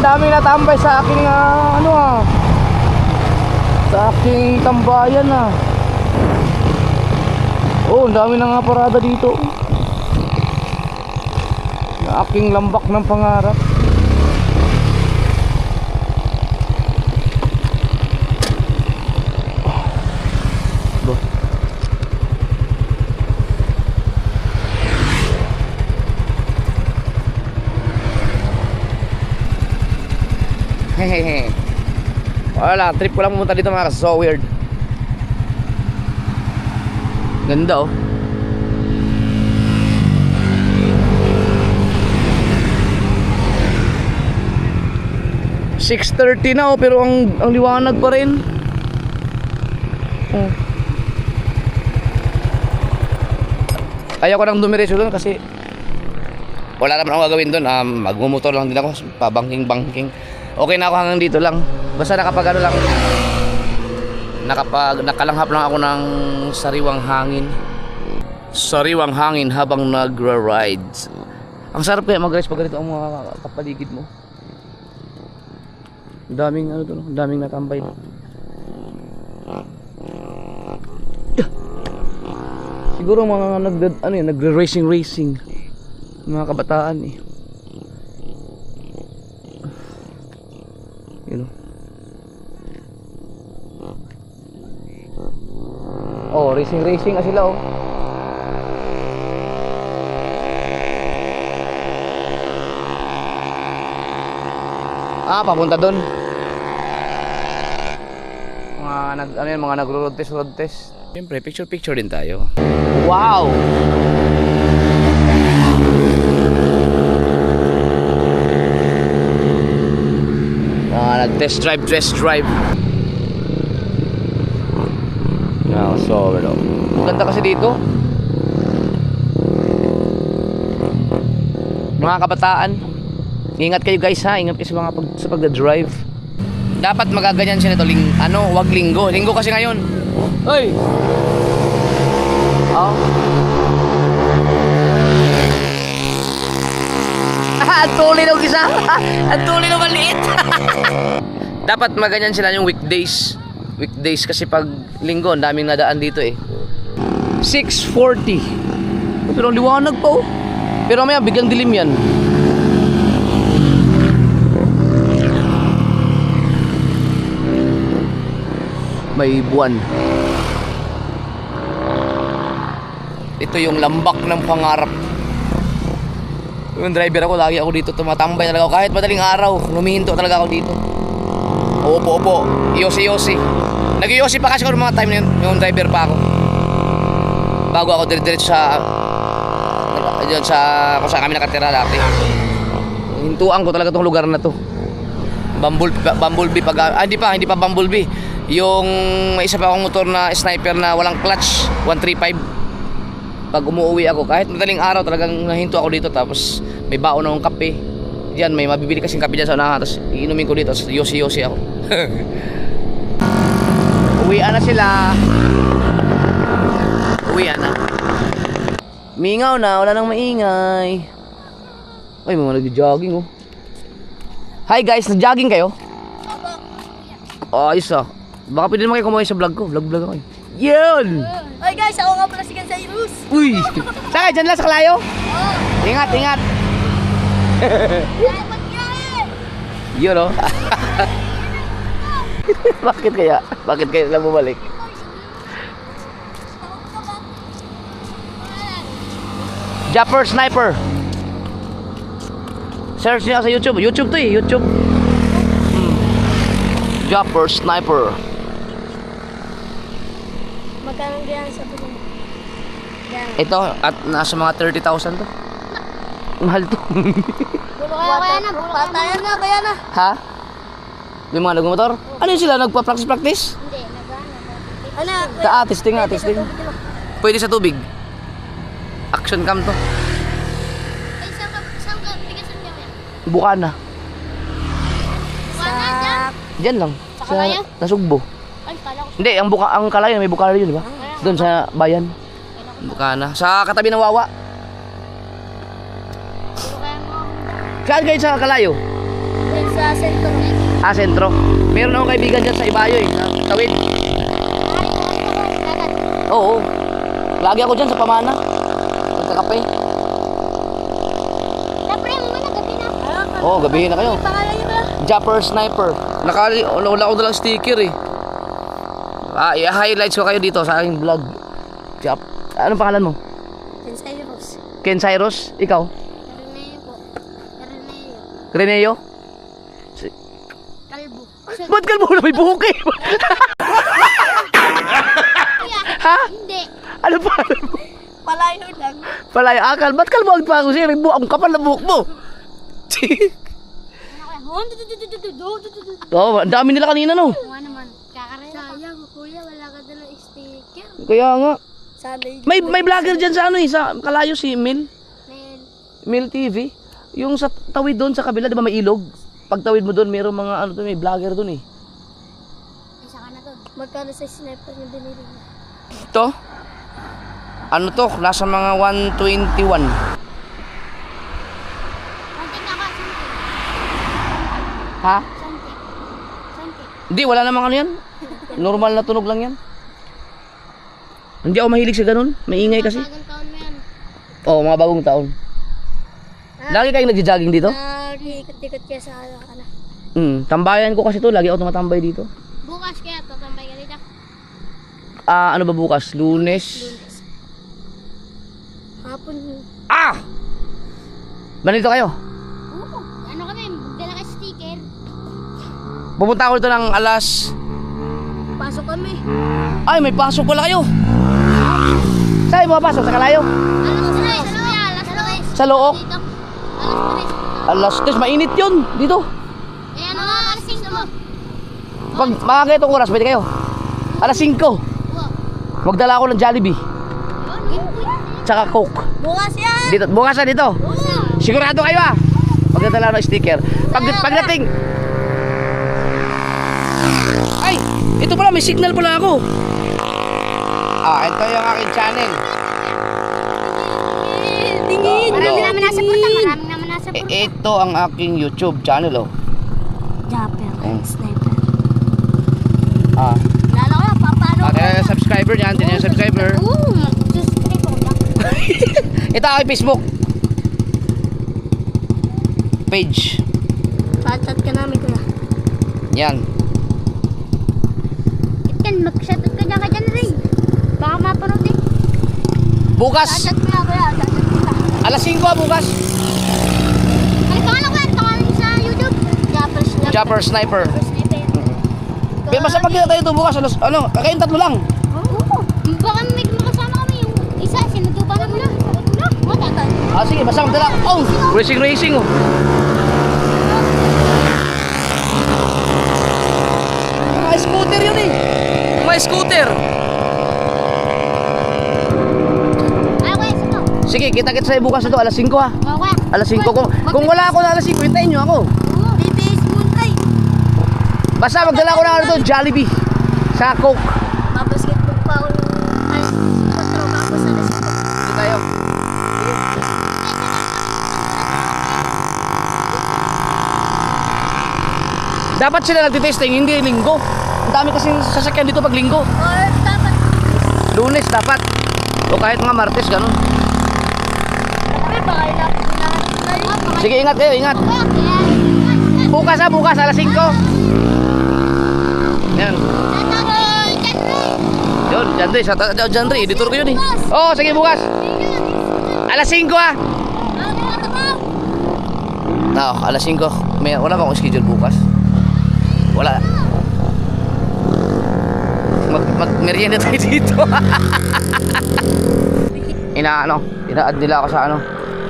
Dami natambay sa aking sa aking tambayan Oh, ang dami na nga parada dito. Na aking lambak ng pangarap. Hehehe. Wala, trip ko lang pumunta dito mga so weird. Ganda oh. "6:30 na oh, pero ang liwanag pa rin. Oh. Ayaw ko nang dumiretso doon kasi wala naman akong gagawin doon. Magmumotor lang din ako, pabangking-bangking. Okay na ako hanggang dito lang. Basta nakalanghap lang ako ng sariwang hangin. Sariwang hangin habang nagra-rides. Ang sarap kaya mag-rides pag ganito ang mga kapaligid mo. Daming daming natambay. Siguro mga nagre-racing mga kabataan eh. Oh, racing nga sila oh. Papunta doon. Mga nagro-road test. Siyempre, picture din tayo. Wow! Nag-test drive. So, ang ganda kasi dito. Mga kabataan, ingat kayo guys ha, ingat kayo sa pag-drive. Dapat magaganyan siya nito, wag linggo. Linggo kasi ngayon. Hoy! Oh. Ang tuloy ng isa. Ang tuloy ng maliit. Dapat maganyan sila yung weekdays. Weekdays kasi pag linggo, ang daming nadaan dito eh. 6:40. Pero ang liwanag pa oh. Pero maya biglang dilim yan. May buwan. Ito yung lambak ng pangarap. Yung driver ako, lagi ako dito tumatambay talaga ako. Kahit madaling araw, humihinto talaga ako dito. Opo. Yosi. Nag-yosi pa kasi ako ng mga time na yun. Yung driver pa ako. Bago ako diretso kung saan kami nakatira dati. Hintuan ko talaga tong lugar na to. Bumblebee hindi pa Bumblebee. Yung may isa pa akong motor na sniper na walang clutch, 135. Pag umuwi ako, kahit madaling araw talagang nahinto ako dito. Tapos may baon akong kape. Diyan, may mabibili kasing kape dyan sa unahan. Tapos iinumin ko dito, tapos yosi ako. Uwian na sila. Uwian na. Mingaw na, wala nang maingay. Ay, mga nag-jogging oh. Hi guys, nag-jogging kayo? Ayos ah. Baka pwede naman kayo kumuha sa vlog ko. Vlog ako. Yun! Ay guys, ako nga pala si Cyrus. Uy! Saka, dyan lang sa kalayo? Ingat. Yun oh. Bakit kaya lang bumalik? Japper Sniper. Search niyo sa YouTube. YouTube to eh, YouTube. Japper Sniper. Magkano diyan sa puso? Ito, at nasa mga 30,000 to. Mahal to. Kaya na. Ha? May mga nagmumotor? Ano yun sila? Nagpa-practice? Hindi, nag-ano. Testing. Pwede sa tubig. Action cam to. Ay, saan ka bigasan niya yan? Bukana. Wala dyan? Diyan lang. Sa Kalayan? Nasugbo. Ay, kala ko. Hindi, ang Kalayan, may Bukana yun, di ba? Doon sa bayan. Bukana. Sa katabi ng Wawa. Pero kaya mo. Saan kayo sa Kalayo? Dyan sa sentro. Sentro. Meron akong kaibigan dyan sa Ibayo eh. Sa Tawid. Oo. Lagi ako dyan sa Pamana. Nagkakape. Siyempre, muna gabi na. Oo, gabihin na kayo. Pangalan niyo ba? Japper Sniper. Wala ko dalang sticker eh. I-highlights ko kayo dito sa aking vlog. Anong pangalan mo? Cyrus. Ken Cyrus? Ikaw? Reneo po. Reneo? Kalbo. Ba't kalbo na may buhok eh? Ha? Hindi. Ano pa? Palayo lang. Palay, akal. Ba't kalbo ang pa ako siya? May buhok. Ang kapal na buhok mo. Oh, ang dami nila kanina no. Mga naman. Kakarera. Sayang, kuya. Wala ka dala sticker. Kaya nga. Sana May vlogger dyan sa ano eh. Sa Kalayo si Mil TV. Yung sa tawid doon sa kabila, di ba may ilog? Pag tawid mo doon, mayroong mga ano doon, may vlogger doon eh. Isa ka na to. magkano sa sniper na binili mo? Ito? Ano to? Nasa mga 121. Konti na ka. Ha? Santi. Hindi, wala namang ano yan. Normal na tunog lang yan. Hindi ako mahilig sa ganun. Maingay kasi. Bagong taon mo yan. Oo, mga bagong taon. Lagi kayong nagja-jogging dito? Ikot-ikot kaya sa ano. Tambayan ko kasi to. Lagi ako tumatambay dito. Bukas kaya tatambay ka dito. Ano ba bukas? Lunes? Hapon. Ah! Banito kayo? Oo. Ano kami? Magdala ka sticker. Pupunta ako dito ng alas... Pasok kami. Ay, may pasok pala kayo. Saan mo pasok? Sa Kalayo? Alas 3. Sa Look? Dito. Alas 3, mainit yun. Dito. Eh ano nga, alas 5 mo. Pag mga itong oras, pwede kayo. Alas 5. Magdala ako ng Jollibee. Tsaka Coke. Bukas yan. Dito, bukas na dito. Sigurado kayo ah. Magdadala ako ng sticker. Pagdating... Ay! Ito pala, may signal pala ako. Ito yung aking channel. Tingin. Marami naman nasa portal. Marami naman nasa portal. Ito ang aking YouTube channel oh. Japper. Oh. Sniper. Ah. Lalo ko, papano ko. Subscriber niyan, din yung subscriber. Subscribe ako lang. Ito ako yung Facebook page. Patat ka namin kuya. Yan. Ikan, mag-shoutout ka dyan rin. Baka mapanood eh. Bukas, Shoutout ko nga kuya. Shoutout kita. alas 5 bukas. Ano pangalan ko? Ano pangalan niyo sa YouTube? Japper Sniper. Sniper. Pero basta magkita tayo ito bukas, kayong tatlo lang. Oo. Baka may makasama kami yung isa. Sinutupan namin na. Matatan. Sige, basta magdala. Oh, racing oh. Mga scooter yun eh. Mga scooter. Ano kuya, isa to? Sige, kita-kits sa'yo bukas ito, alas 5 ha. Oo kuya. Alas 5 kung wala ako na alas 5, hintayin nyo ako. Oo. BBS Moontay. Basta magdala ko na ako nito, Jollibee. Sa Coke. Mabasketball pa ako ng tropa ko sa alas 5. Dito tayo. Dapat sila nagtitesting, hindi linggo. Ang dami kasi sasakyan dito pag linggo. Or dapat. Lunes dapat. O kahit mga Martes, ganun. Ay, baka ilapit na natin. Sige, ingat kayo, ingat. Bukas ha, bukas, alas 5. Yan. Yun, Jandre, Jandre, editor ko yun eh. Oo, sige, bukas. Alas 5 ha. Alas 5. Wala ba akong schedule bukas? Wala. Mag-merienda tayo dito. Ina-add nila ako sa ano.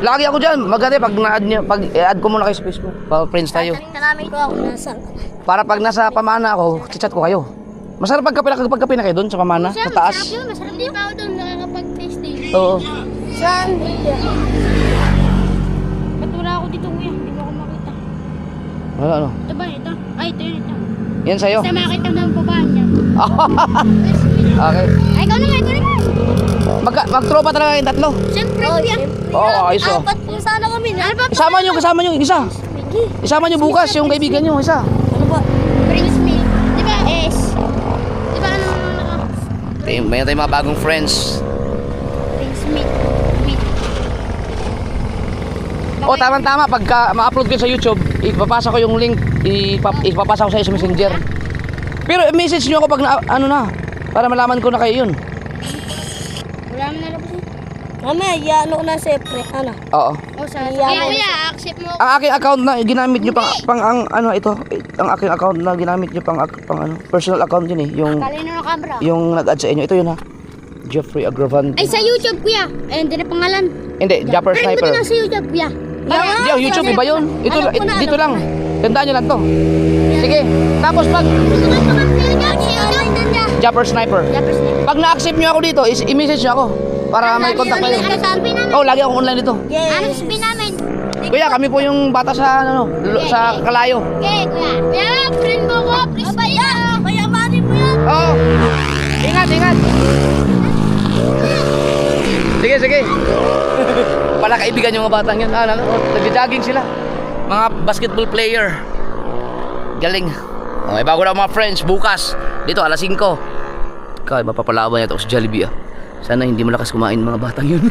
Lagi ako dyan. Maganda pag i-add ko muna kayo sa Facebook. Para friends tayo. Namin ko ako nasa. Para pag nasa Pamana ako, chat ko kayo. Masarap pagkape na kayo doon sa Pamana, sa taas. Masarap yun. Masarap din pa ako doon nakakapag-tasting. Oo. Saan? Ba't wala ako dito kuya? Hindi mo ako makita. Ano? Ito ba? Ito? Ay, ito yun. Ito. Yan sa'yo. Basta makita ng babaan niya. Okay. Ay, ikaw naman. Ikaw naman. Magtropa talaga kayong tatlo. Siyempre kuya. Oo, ayos oh. Apat po sana kami. Ano ba? Kasama nyo yung isa. Isama nyo bukas yung kaibigan nyo, isa. Ano ba? Prince Milk. Di ba S? Di ba ano? May tayong mga bagong friends. Prince Milk. O, tama-tama. Pagka ma-upload ko sa YouTube, ipapasa ko yung link. Ipapasa ko sa Messenger. Pero message nyo ako pag para malaman ko na kayo yun. Wala mo na lang po. Mama, ano na siyempre. Ano? Oo. O, sa kuya, accept mo. Ang aking account na ginamit nyo ang aking account na ginamit nyo pang personal account yun eh. Kalino ng camera. Yung nag-add sa inyo. Ito yun ha. Jeffrey Agravante. Ay, sa YouTube kuya. Ay, hindi na pangalan. Hindi, Japper Pero Sniper. hindi na sa YouTube kuya. Hindi, YouTube iba yun. Alam ko na, Dito alam lang. ko Tandaan nyo lang to. Sige. Tapos pag Japper Sniper. Pag na-accept nyo ako dito, i-message nyo ako. Para may contact kayo. Ano sabi namin? Oh, lagi akong online dito. Ano sabi namin? Kuya, kami po yung bata sa sa Kalayo. Okay, kuya. Kuya, friend mo ko. Please, kuya. Kuya, mani mo yan. Oo. Ingat. Sige. Pala kaibigan yung mga batang yun. Nag-jogging sila. Mga basketball player. Galing. May bago na mga friends bukas. Dito alas 5. Kaya mapapalaban niya ito sa Jollibee. Sana hindi malakas kumain mga batang yun.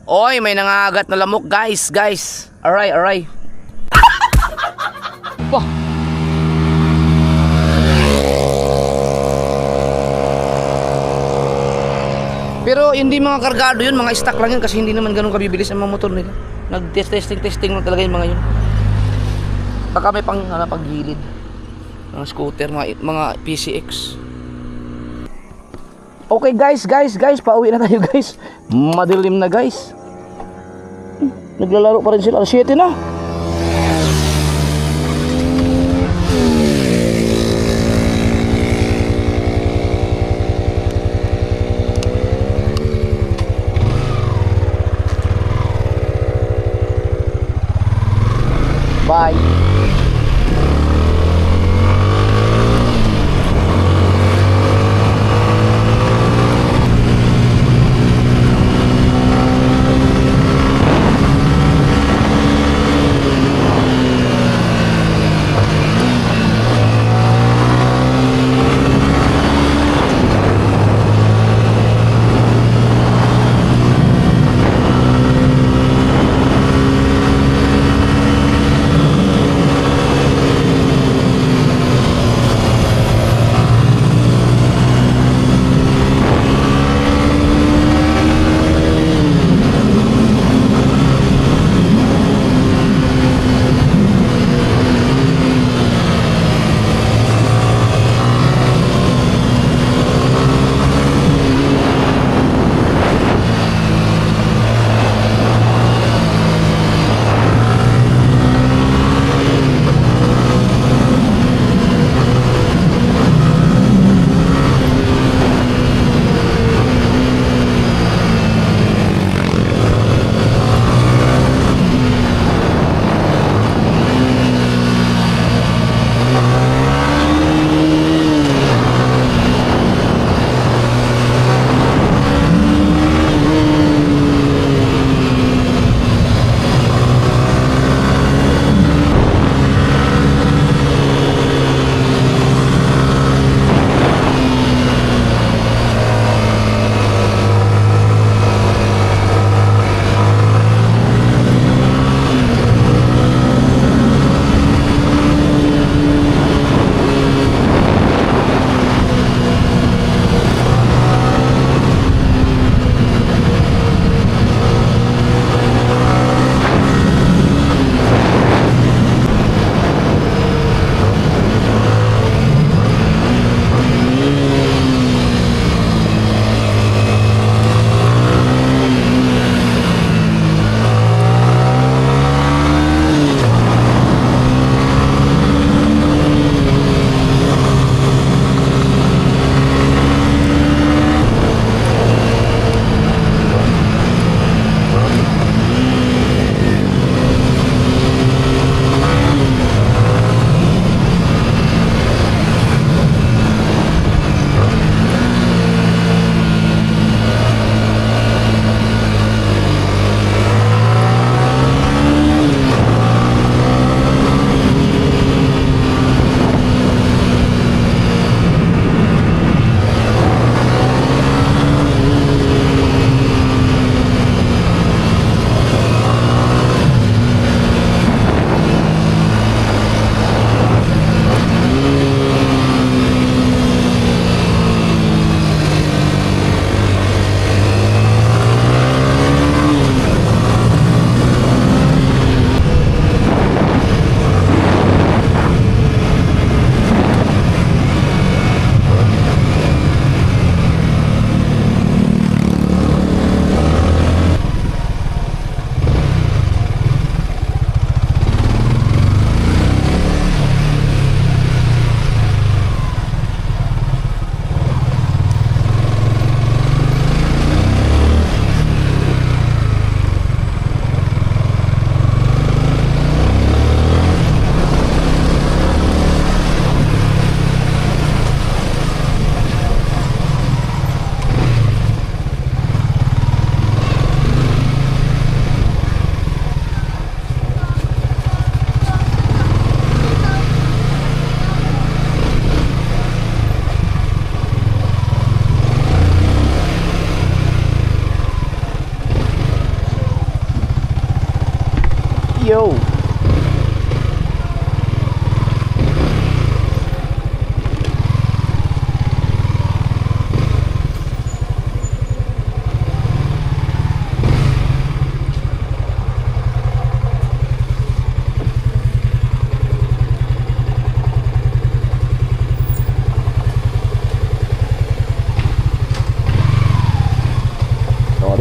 Oy, may nangagat na lamok guys. Aray. Wah. Pero hindi mga kargado yun, mga stock lang yun kasi hindi naman ganun kabibilis ang mga motor nila. Nag-testing lang talaga yung mga yun. Baka may pang paggilid. Mga scooter, mga PCX. Okay guys, pauwi na tayo guys. Madilim na guys. Naglalaro pa rin sila, alas 7 na. Bye.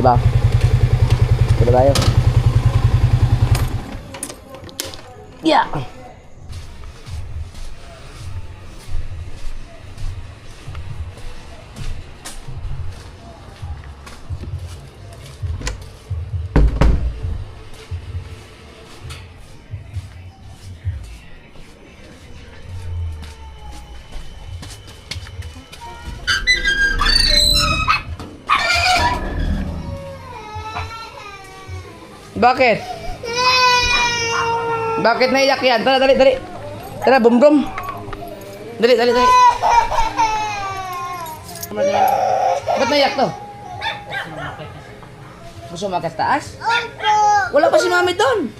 Diba? Diba tayo? Yeah! Bakit? Bakit naiyak yan? Tara, dali, dali. Tara, bum bum. Dali, dali, dali. Ba't naiyak to? Gusto umakyat taas? Wala pa si mami doon.